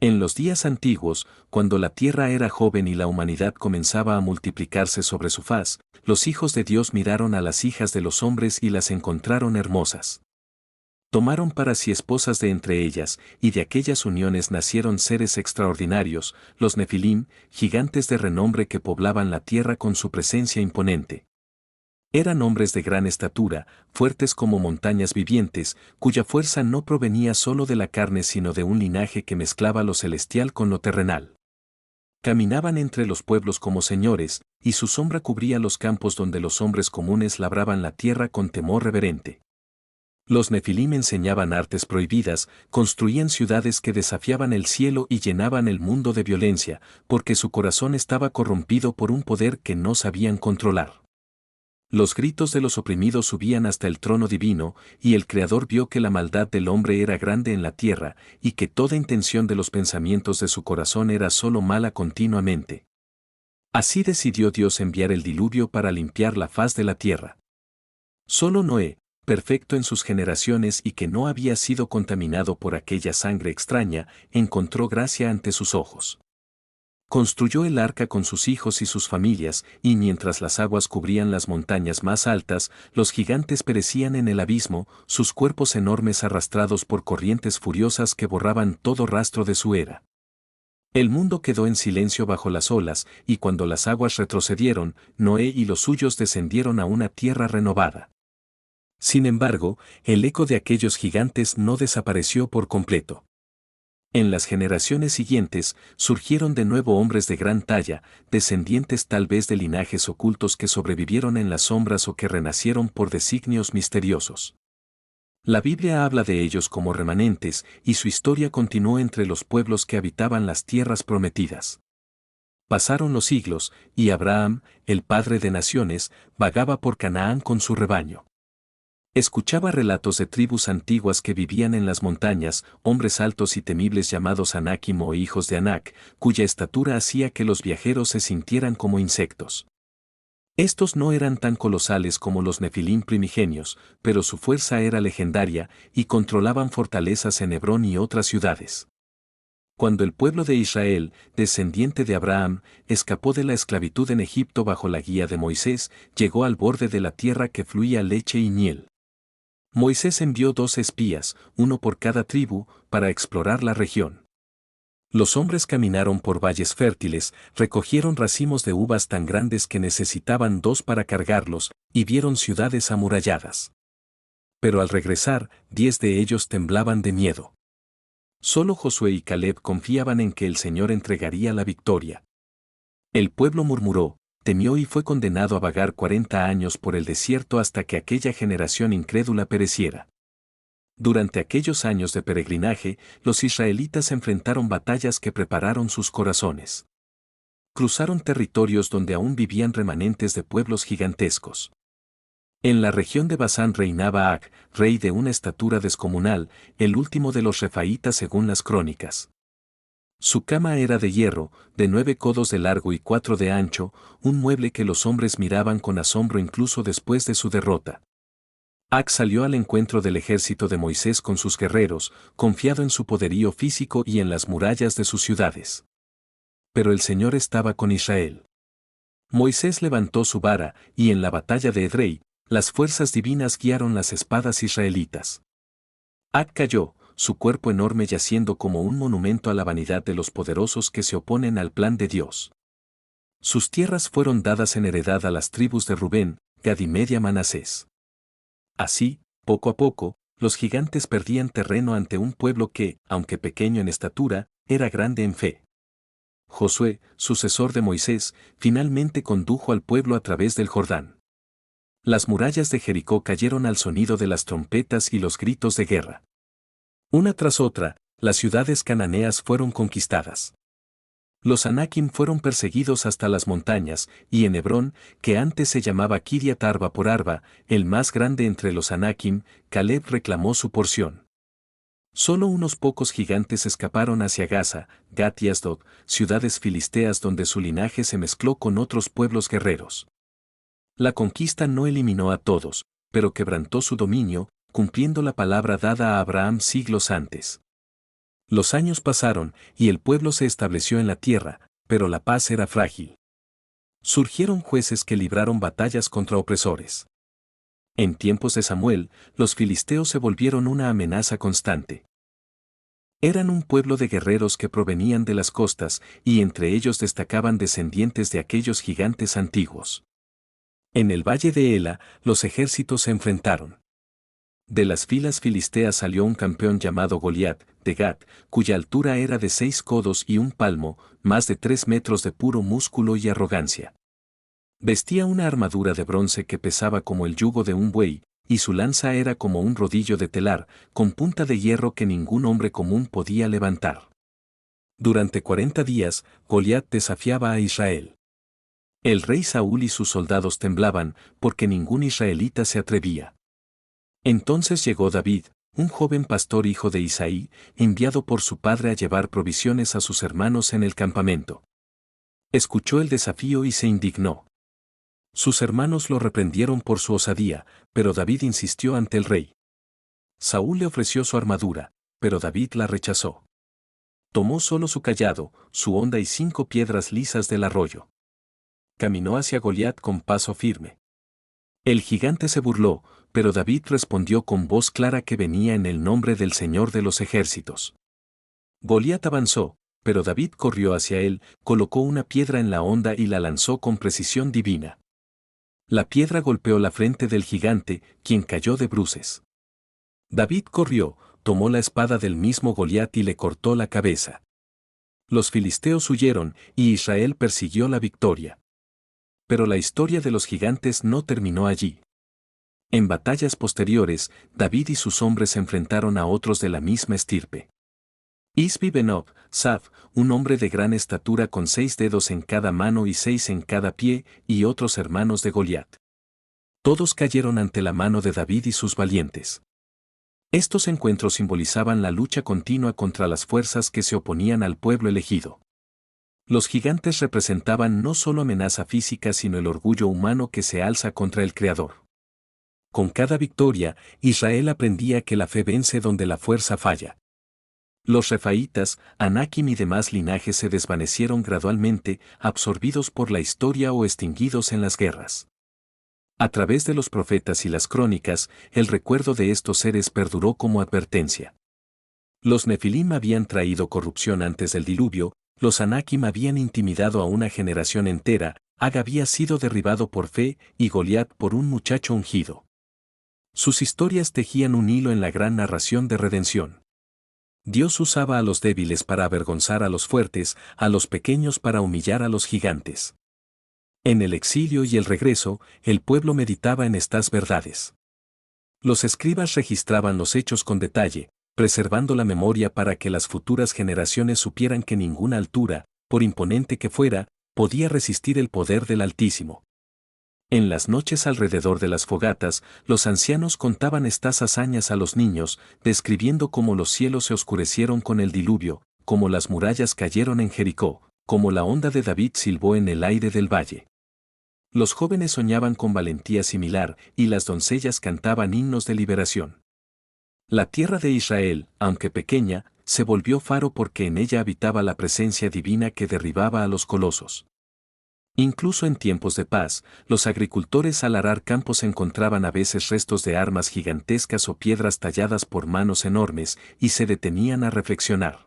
En los días antiguos, cuando la tierra era joven y la humanidad comenzaba a multiplicarse sobre su faz, los hijos de Dios miraron a las hijas de los hombres y las encontraron hermosas. Tomaron para sí esposas de entre ellas, y de aquellas uniones nacieron seres extraordinarios, los Nefilim, gigantes de renombre que poblaban la tierra con su presencia imponente. Eran hombres de gran estatura, fuertes como montañas vivientes, cuya fuerza no provenía solo de la carne sino de un linaje que mezclaba lo celestial con lo terrenal. Caminaban entre los pueblos como señores, y su sombra cubría los campos donde los hombres comunes labraban la tierra con temor reverente. Los Nefilim enseñaban artes prohibidas, construían ciudades que desafiaban el cielo y llenaban el mundo de violencia, porque su corazón estaba corrompido por un poder que no sabían controlar. Los gritos de los oprimidos subían hasta el trono divino, y el Creador vio que la maldad del hombre era grande en la tierra, y que toda intención de los pensamientos de su corazón era solo mala continuamente. Así decidió Dios enviar el diluvio para limpiar la faz de la tierra. Solo Noé, perfecto en sus generaciones y que no había sido contaminado por aquella sangre extraña, encontró gracia ante sus ojos. Construyó el arca con sus hijos y sus familias, y mientras las aguas cubrían las montañas más altas, los gigantes perecían en el abismo, sus cuerpos enormes arrastrados por corrientes furiosas que borraban todo rastro de su era. El mundo quedó en silencio bajo las olas, y cuando las aguas retrocedieron, Noé y los suyos descendieron a una tierra renovada. Sin embargo, el eco de aquellos gigantes no desapareció por completo. En las generaciones siguientes, surgieron de nuevo hombres de gran talla, descendientes tal vez de linajes ocultos que sobrevivieron en las sombras o que renacieron por designios misteriosos. La Biblia habla de ellos como remanentes, y su historia continuó entre los pueblos que habitaban las tierras prometidas. Pasaron los siglos, y Abraham, el padre de naciones, vagaba por Canaán con su rebaño. Escuchaba relatos de tribus antiguas que vivían en las montañas, hombres altos y temibles llamados Anakim o hijos de Anak, cuya estatura hacía que los viajeros se sintieran como insectos. Estos no eran tan colosales como los Nefilim primigenios, pero su fuerza era legendaria, y controlaban fortalezas en Hebrón y otras ciudades. Cuando el pueblo de Israel, descendiente de Abraham, escapó de la esclavitud en Egipto bajo la guía de Moisés, llegó al borde de la tierra que fluía leche y miel. Moisés envió 2 espías, uno por cada tribu, para explorar la región. Los hombres caminaron por valles fértiles, recogieron racimos de uvas tan grandes que necesitaban 2 para cargarlos, y vieron ciudades amuralladas. Pero al regresar, 10 de ellos temblaban de miedo. Solo Josué y Caleb confiaban en que el Señor entregaría la victoria. El pueblo murmuró, temió y fue condenado a vagar 40 años por el desierto hasta que aquella generación incrédula pereciera. Durante aquellos años de peregrinaje, los israelitas enfrentaron batallas que prepararon sus corazones. Cruzaron territorios donde aún vivían remanentes de pueblos gigantescos. En la región de Basán reinaba Ag, rey de una estatura descomunal, el último de los refaítas según las crónicas. Su cama era de hierro, de 9 codos de largo y 4 de ancho, un mueble que los hombres miraban con asombro incluso después de su derrota. Ag salió al encuentro del ejército de Moisés con sus guerreros, confiado en su poderío físico y en las murallas de sus ciudades. Pero el Señor estaba con Israel. Moisés levantó su vara, y en la batalla de Edrei, las fuerzas divinas guiaron las espadas israelitas. Ag cayó, su cuerpo enorme yaciendo como un monumento a la vanidad de los poderosos que se oponen al plan de Dios. Sus tierras fueron dadas en heredad a las tribus de Rubén, Gad y media Manasés. Así, poco a poco, los gigantes perdían terreno ante un pueblo que, aunque pequeño en estatura, era grande en fe. Josué, sucesor de Moisés, finalmente condujo al pueblo a través del Jordán. Las murallas de Jericó cayeron al sonido de las trompetas y los gritos de guerra. Una tras otra, las ciudades cananeas fueron conquistadas. Los Anakim fueron perseguidos hasta las montañas, y en Hebrón, que antes se llamaba Kiriat Arba por Arba, el más grande entre los Anakim, Caleb reclamó su porción. Solo unos pocos gigantes escaparon hacia Gaza, Gat y Asdod, ciudades filisteas donde su linaje se mezcló con otros pueblos guerreros. La conquista no eliminó a todos, pero quebrantó su dominio, cumpliendo la palabra dada a Abraham siglos antes. Los años pasaron, y el pueblo se estableció en la tierra, pero la paz era frágil. Surgieron jueces que libraron batallas contra opresores. En tiempos de Samuel, los filisteos se volvieron una amenaza constante. Eran un pueblo de guerreros que provenían de las costas, y entre ellos destacaban descendientes de aquellos gigantes antiguos. En el valle de Ela, los ejércitos se enfrentaron. De las filas filisteas salió un campeón llamado Goliat, de Gat, cuya altura era de 6 codos y un palmo, más de 3 metros de puro músculo y arrogancia. Vestía una armadura de bronce que pesaba como el yugo de un buey, y su lanza era como un rodillo de telar, con punta de hierro que ningún hombre común podía levantar. Durante 40 días, Goliat desafiaba a Israel. El rey Saúl y sus soldados temblaban, porque ningún israelita se atrevía. Entonces llegó David, un joven pastor hijo de Isaí, enviado por su padre a llevar provisiones a sus hermanos en el campamento. Escuchó el desafío y se indignó. Sus hermanos lo reprendieron por su osadía, pero David insistió ante el rey. Saúl le ofreció su armadura, pero David la rechazó. Tomó solo su cayado, su honda y 5 piedras lisas del arroyo. Caminó hacia Goliat con paso firme. El gigante se burló, pero David respondió con voz clara que venía en el nombre del Señor de los ejércitos. Goliat avanzó, pero David corrió hacia él, colocó una piedra en la honda y la lanzó con precisión divina. La piedra golpeó la frente del gigante, quien cayó de bruces. David corrió, tomó la espada del mismo Goliat y le cortó la cabeza. Los filisteos huyeron, y Israel persiguió la victoria. Pero la historia de los gigantes no terminó allí. En batallas posteriores, David y sus hombres se enfrentaron a otros de la misma estirpe. Isbi Benob, Saf, un hombre de gran estatura con 6 dedos en cada mano y 6 en cada pie, y otros hermanos de Goliat. Todos cayeron ante la mano de David y sus valientes. Estos encuentros simbolizaban la lucha continua contra las fuerzas que se oponían al pueblo elegido. Los gigantes representaban no solo amenaza física sino el orgullo humano que se alza contra el Creador. Con cada victoria, Israel aprendía que la fe vence donde la fuerza falla. Los refaítas, Anakim y demás linajes se desvanecieron gradualmente, absorbidos por la historia o extinguidos en las guerras. A través de los profetas y las crónicas, el recuerdo de estos seres perduró como advertencia. Los Nefilim habían traído corrupción antes del diluvio, los Anakim habían intimidado a una generación entera, Ag había sido derribado por fe y Goliat por un muchacho ungido. Sus historias tejían un hilo en la gran narración de redención. Dios usaba a los débiles para avergonzar a los fuertes, a los pequeños para humillar a los gigantes. En el exilio y el regreso, el pueblo meditaba en estas verdades. Los escribas registraban los hechos con detalle, preservando la memoria para que las futuras generaciones supieran que ninguna altura, por imponente que fuera, podía resistir el poder del Altísimo. En las noches alrededor de las fogatas, los ancianos contaban estas hazañas a los niños, describiendo cómo los cielos se oscurecieron con el diluvio, cómo las murallas cayeron en Jericó, cómo la onda de David silbó en el aire del valle. Los jóvenes soñaban con valentía similar, y las doncellas cantaban himnos de liberación. La tierra de Israel, aunque pequeña, se volvió faro porque en ella habitaba la presencia divina que derribaba a los colosos. Incluso en tiempos de paz, los agricultores al arar campos encontraban a veces restos de armas gigantescas o piedras talladas por manos enormes, y se detenían a reflexionar.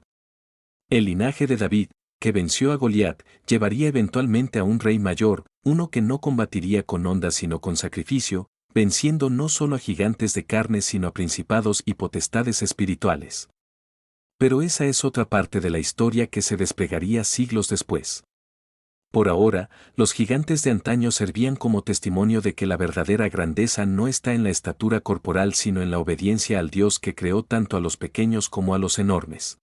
El linaje de David, que venció a Goliat, llevaría eventualmente a un rey mayor, uno que no combatiría con ondas sino con sacrificio, venciendo no solo a gigantes de carne sino a principados y potestades espirituales. Pero esa es otra parte de la historia que se desplegaría siglos después. Por ahora, los gigantes de antaño servían como testimonio de que la verdadera grandeza no está en la estatura corporal sino en la obediencia al Dios que creó tanto a los pequeños como a los enormes.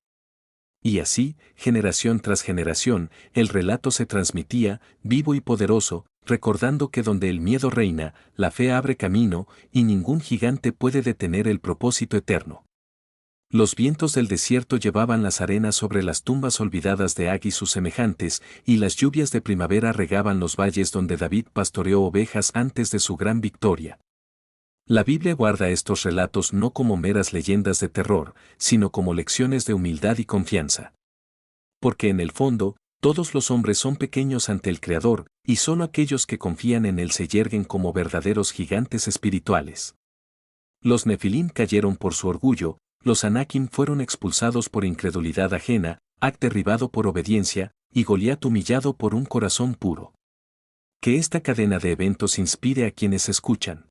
Y así, generación tras generación, el relato se transmitía, vivo y poderoso, recordando que donde el miedo reina, la fe abre camino, y ningún gigante puede detener el propósito eterno. Los vientos del desierto llevaban las arenas sobre las tumbas olvidadas de Ag y sus semejantes, y las lluvias de primavera regaban los valles donde David pastoreó ovejas antes de su gran victoria. La Biblia guarda estos relatos no como meras leyendas de terror, sino como lecciones de humildad y confianza. Porque en el fondo, todos los hombres son pequeños ante el Creador, y solo aquellos que confían en Él se yerguen como verdaderos gigantes espirituales. Los Nefilim cayeron por su orgullo, los Anakim fueron expulsados por incredulidad ajena, Ac derribado por obediencia, y Goliat humillado por un corazón puro. Que esta cadena de eventos inspire a quienes escuchan.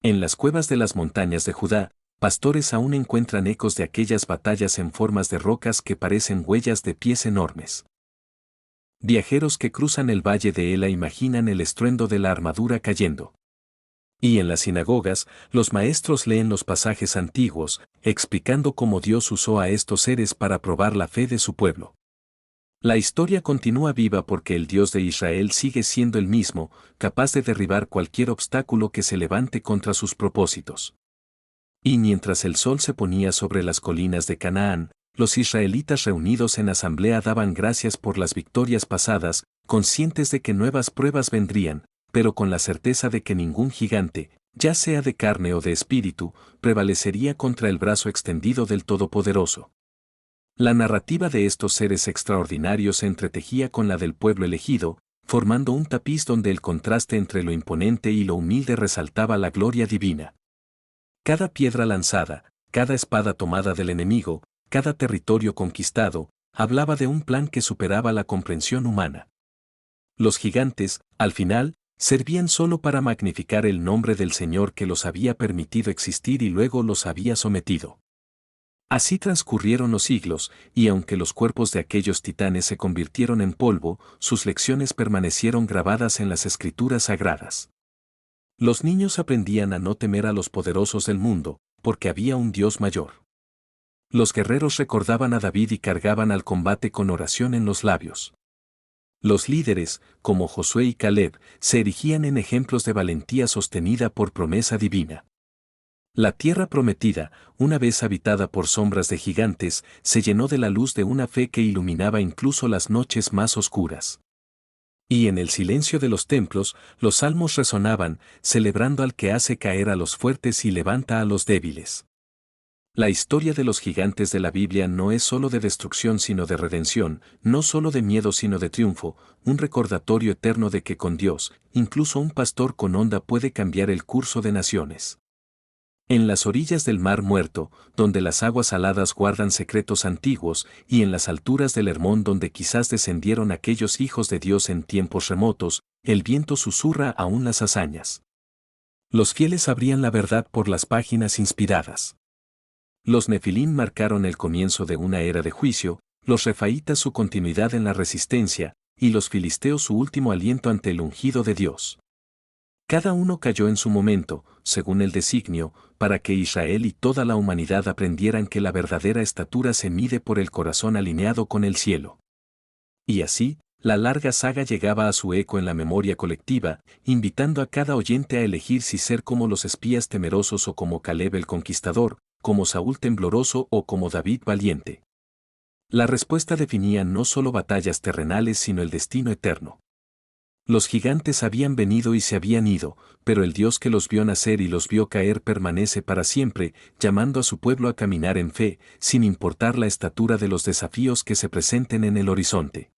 En las cuevas de las montañas de Judá, pastores aún encuentran ecos de aquellas batallas en formas de rocas que parecen huellas de pies enormes. Viajeros que cruzan el valle de Ela imaginan el estruendo de la armadura cayendo. Y en las sinagogas, los maestros leen los pasajes antiguos, explicando cómo Dios usó a estos seres para probar la fe de su pueblo. La historia continúa viva porque el Dios de Israel sigue siendo el mismo, capaz de derribar cualquier obstáculo que se levante contra sus propósitos. Y mientras el sol se ponía sobre las colinas de Canaán, los israelitas reunidos en asamblea daban gracias por las victorias pasadas, conscientes de que nuevas pruebas vendrían, pero con la certeza de que ningún gigante, ya sea de carne o de espíritu, prevalecería contra el brazo extendido del Todopoderoso. La narrativa de estos seres extraordinarios se entretejía con la del pueblo elegido, formando un tapiz donde el contraste entre lo imponente y lo humilde resaltaba la gloria divina. Cada piedra lanzada, cada espada tomada del enemigo, cada territorio conquistado, hablaba de un plan que superaba la comprensión humana. Los gigantes, al final, servían solo para magnificar el nombre del Señor que los había permitido existir y luego los había sometido. Así transcurrieron los siglos, y aunque los cuerpos de aquellos titanes se convirtieron en polvo, sus lecciones permanecieron grabadas en las escrituras sagradas. Los niños aprendían a no temer a los poderosos del mundo, porque había un Dios mayor. Los guerreros recordaban a David y cargaban al combate con oración en los labios. Los líderes, como Josué y Caleb, se erigían en ejemplos de valentía sostenida por promesa divina. La tierra prometida, una vez habitada por sombras de gigantes, se llenó de la luz de una fe que iluminaba incluso las noches más oscuras. Y en el silencio de los templos, los salmos resonaban, celebrando al que hace caer a los fuertes y levanta a los débiles. La historia de los gigantes de la Biblia no es solo de destrucción sino de redención, no solo de miedo sino de triunfo, un recordatorio eterno de que con Dios, incluso un pastor con honda puede cambiar el curso de naciones. En las orillas del Mar Muerto, donde las aguas saladas guardan secretos antiguos, y en las alturas del Hermón donde quizás descendieron aquellos hijos de Dios en tiempos remotos, el viento susurra aún las hazañas. Los fieles abrían la verdad por las páginas inspiradas. Los Nefilim marcaron el comienzo de una era de juicio, los refaítas su continuidad en la resistencia, y los filisteos su último aliento ante el ungido de Dios. Cada uno cayó en su momento, según el designio, para que Israel y toda la humanidad aprendieran que la verdadera estatura se mide por el corazón alineado con el cielo. Y así, la larga saga llegaba a su eco en la memoria colectiva, invitando a cada oyente a elegir si ser como los espías temerosos o como Caleb el conquistador, como Saúl tembloroso o como David valiente. La respuesta definía no solo batallas terrenales sino el destino eterno. Los gigantes habían venido y se habían ido, pero el Dios que los vio nacer y los vio caer permanece para siempre, llamando a su pueblo a caminar en fe, sin importar la estatura de los desafíos que se presenten en el horizonte.